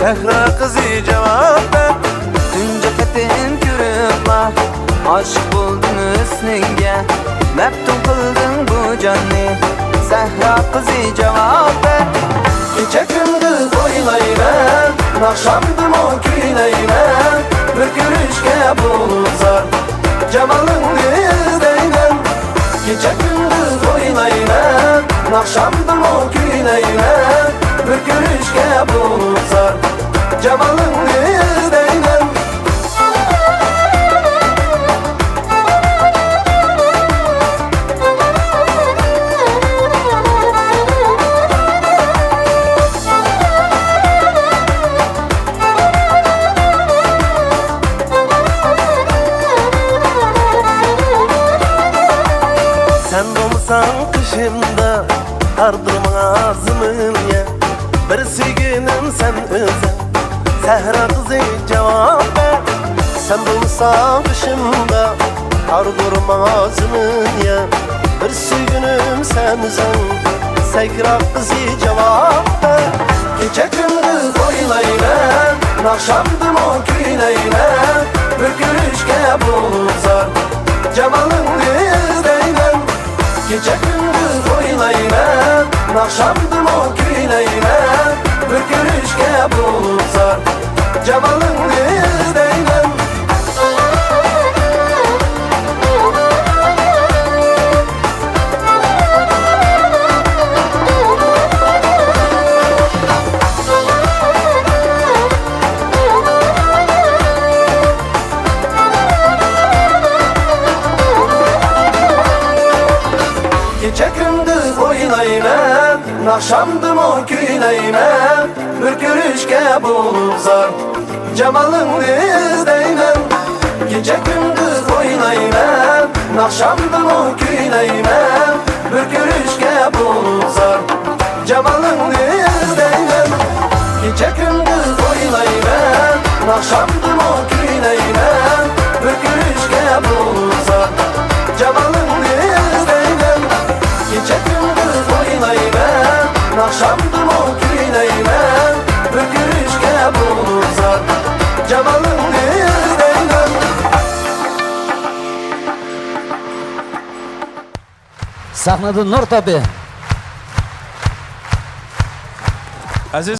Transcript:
Sahra kızı cevap ver. Tunca katin körüpla aşık buldun üstünge. Meftun kıldın bu canni. Sahra kızı cevap ver. Gece gündüz oylayman, nakşamdım o küyleyman. Bir görüşke buluzar, cemalını izleyman. Gece gündüz oylayman, nakşamdım o küyleyman. Bir görüşke buluzar, cemalını izleyman. Sen olsan kışımda ardırma zımınye. Bir sevgilim sen özel Sahra kızı cevap ver. Sen olsan kışımda ardırma zımınye. Bir sevgilim sen özel Sahra kızı cevap ver. Gece gündüz oylayman, nakşamdım o küyleyman. Bir görüşke buluzar, cemalını izleyman. Gece gündüz oylayman, nakşamdım o küyleyman. Bir görüşke buluzar, cemalını izleyman. Gece gündüz oylayman, nakşamdım o küyleyman. Bir görüşke buluzar, cemalını izleyman. Gece gündüz oylayman, nakşamdım o küyleyman. Bir görüşke buluzar, cemalını izleyman. Gece gündüz oylayman, nakşamdım o küyleyman. Bir görüşke buluzar, cemalını izleyman. Gece gündüz oylayman, nakşamdım o küyleyman. Bir görüşke buluzar, cemalını izleyman. Sahnada Nur tabi. Aziz